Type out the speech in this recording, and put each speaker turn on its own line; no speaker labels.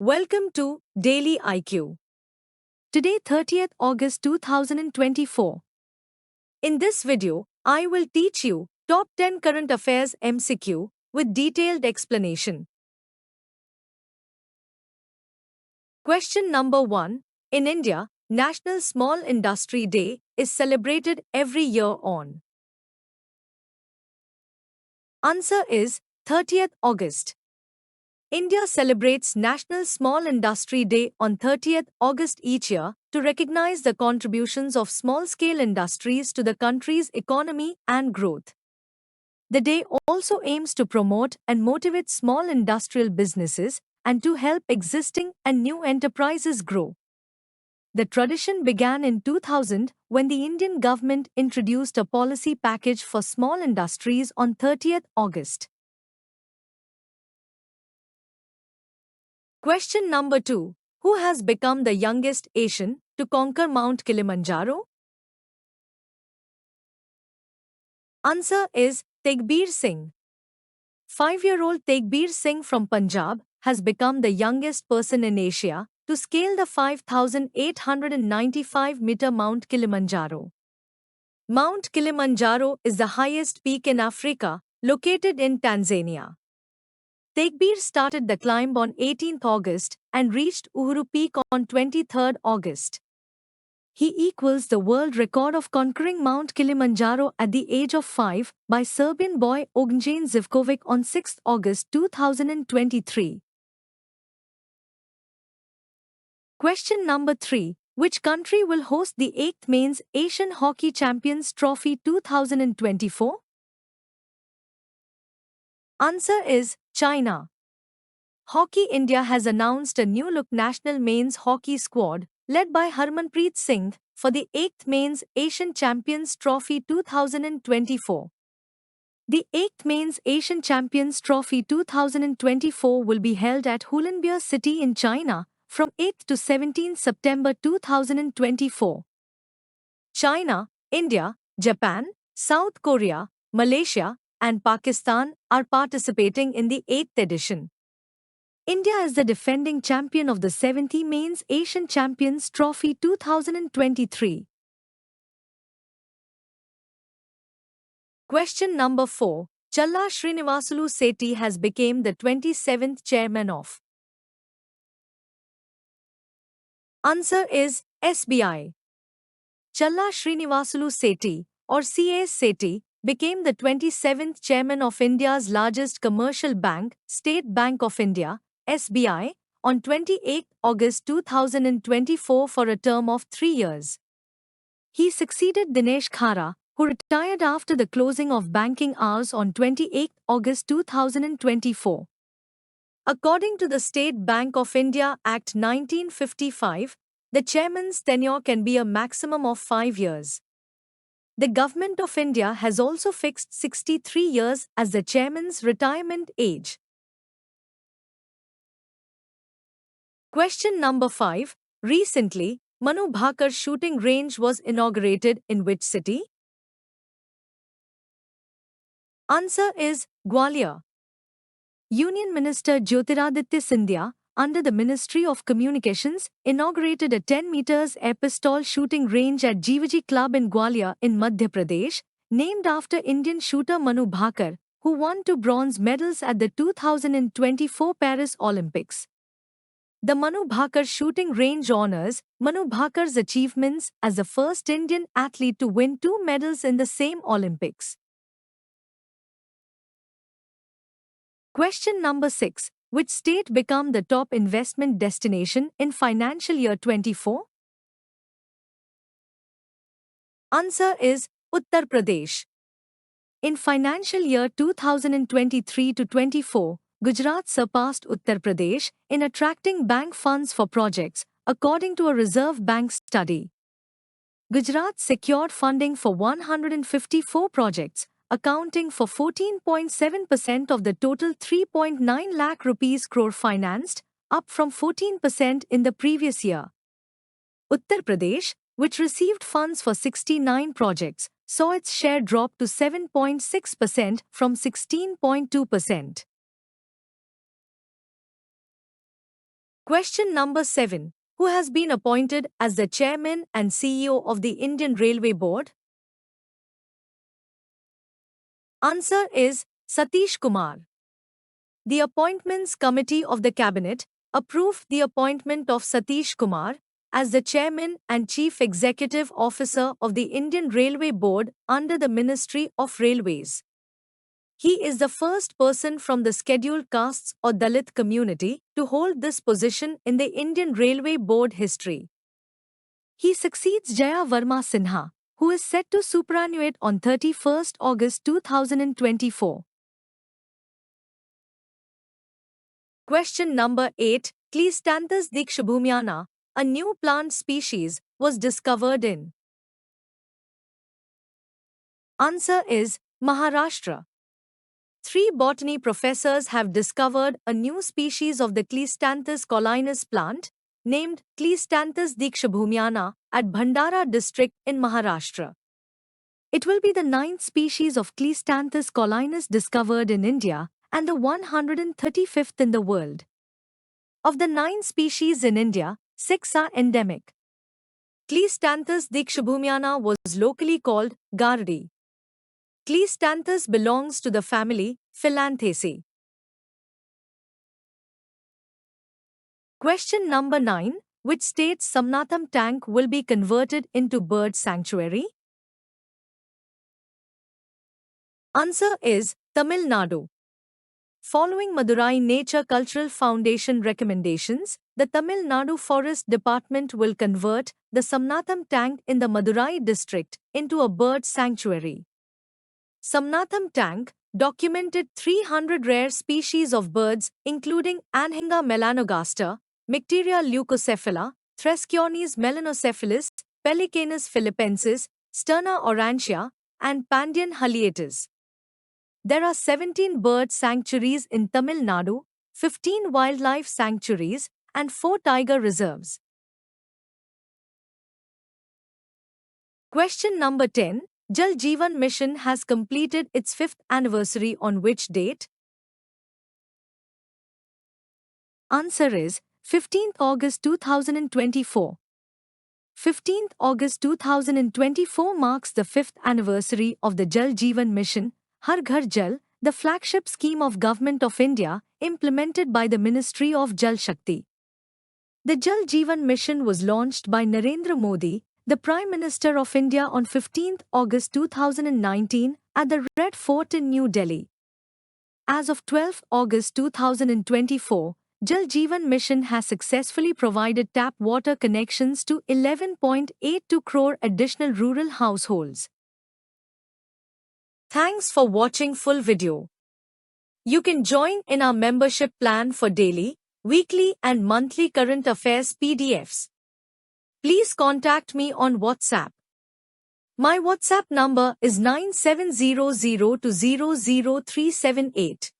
Welcome to Daily IQ. Today 30th August 2024. In this video, I will teach you top 10 current affairs MCQ with detailed explanation. Question number 1. In India, National Small Industry Day is celebrated every year on. Answer is 30th August. India celebrates National Small Industry Day on 30th August each year to recognize the contributions of small-scale industries to the country's economy and growth. The day also aims to promote and motivate small industrial businesses and to help existing and new enterprises grow. The tradition began in 2000 when the Indian government introduced a policy package for small industries on 30th August. Question number 2. Who has become the youngest Asian to conquer Mount Kilimanjaro? Answer is Tegbir Singh. 5-year-old Tegbir Singh from Punjab has become the youngest person in Asia to scale the 5,895-meter Mount Kilimanjaro. Mount Kilimanjaro is the highest peak in Africa, located in Tanzania. Tegbir started the climb on 18th August and reached Uhuru Peak on 23rd August. He equals the world record of conquering Mount Kilimanjaro at the age of 5 by Serbian boy Ognjen Zivkovic on 6th August 2023. Question number 3. Which country will host the 8th Men's Asian Hockey Champions Trophy 2024? Answer is China. Hockey India has announced a new-look national men's hockey squad, led by Harmanpreet Singh, for the 8th Men's Asian Champions Trophy 2024. The 8th Men's Asian Champions Trophy 2024 will be held at Hulunbuir City in China from 8th to 17th September 2024. China, India, Japan, South Korea, Malaysia, and Pakistan are participating in the 8th edition. India is the defending champion of the 70th Men's Asian Champions Trophy 2023. Question number 4. Challa Srinivasulu Sethi has become the 27th chairman of. Answer is SBI. Challa Srinivasulu Sethi, or C.S. Sethi, became the 27th chairman of India's largest commercial bank, State Bank of India, SBI, on 28 August 2024 for a term of 3 years. He succeeded Dinesh Khara, who retired after the closing of banking hours on 28 August 2024. According to the State Bank of India Act 1955, the chairman's tenure can be a maximum of 5 years. The Government of India has also fixed 63 years as the chairman's retirement age. Question number 5. Recently, Manu Bhakar shooting range was inaugurated in which city? Answer is Gwalior. Union Minister Jyotiraditya Scindia, under the Ministry of Communications, inaugurated a 10 meters air pistol shooting range at Jivaji Club in Gwalior in Madhya Pradesh, named after Indian shooter Manu Bhakar, who won 2 bronze medals at the 2024 Paris Olympics. The Manu Bhakar shooting range honors Manu Bhakar's achievements as the first Indian athlete to win 2 medals in the same Olympics. Question number 6. Which state became the top investment destination in financial year 24? Answer is Uttar Pradesh. In financial year 2023-24, Gujarat surpassed Uttar Pradesh in attracting bank funds for projects, according to a Reserve Bank study. Gujarat secured funding for 154 projects, accounting for 14.7% of the total 3.9 lakh rupees crore financed, up from 14% in the previous year. Uttar Pradesh, which received funds for 69 projects, saw its share drop to 7.6% from 16.2%. Question number 7. Who has been appointed as the Chairman and CEO of the Indian Railway Board? Answer is Satish Kumar. The Appointments Committee of the Cabinet approved the appointment of Satish Kumar as the Chairman and Chief Executive Officer of the Indian Railway Board under the Ministry of Railways. He is the first person from the scheduled castes or Dalit community to hold this position in the Indian Railway Board history. He succeeds Jaya Verma Sinha, who is set to superannuate on 31st August 2024. Question number 8. Cleistanthus dikshabhumiana, a new plant species, was discovered in. Answer is Maharashtra. 3 botany professors have discovered a new species of the Cleistanthus collinus plant, named Cleistanthus dikshabhumiana, at Bhandara district in Maharashtra. It will be the 9th species of Cleistanthus collinus discovered in India and the 135th in the world. Of the 9 species in India, 6 are endemic. Cleistanthus dikshabhumiana was locally called Gardi. Cleistanthus belongs to the family Phyllantheraceae. Question number 9. Which state's Samnatham tank will be converted into bird sanctuary? Answer is Tamil Nadu. Following Madurai Nature Cultural Foundation recommendations, the Tamil Nadu Forest Department will convert the Samnatham tank in the Madurai district into a bird sanctuary. Samnatham tank documented 300 rare species of birds including Anhinga melanogaster, Mycteria leucocephala, Thresciones melanocephalus, Pelicanus philippensis, Sterna aurantia, and Pandion haliatus. There are 17 bird sanctuaries in Tamil Nadu, 15 wildlife sanctuaries, and 4 tiger reserves. Question number 10. Jal Jeevan Mission has completed its 5th anniversary on which date? Answer is 15th August 2024. 15th August 2024 marks the 5th anniversary of the Jal Jeevan Mission, Har Ghar Jal, the flagship scheme of Government of India, implemented by the Ministry of Jal Shakti. The Jal Jeevan Mission was launched by Narendra Modi, the Prime Minister of India, on 15th August 2019 at the Red Fort in New Delhi. As of 12th August 2024, Jal Jeevan Mission has successfully provided tap water connections to 11.82 crore additional rural households. Thanks for watching full video. You can join in our membership plan for daily, weekly and monthly current affairs PDFs. Please contact me on WhatsApp. My WhatsApp number is 9700200378.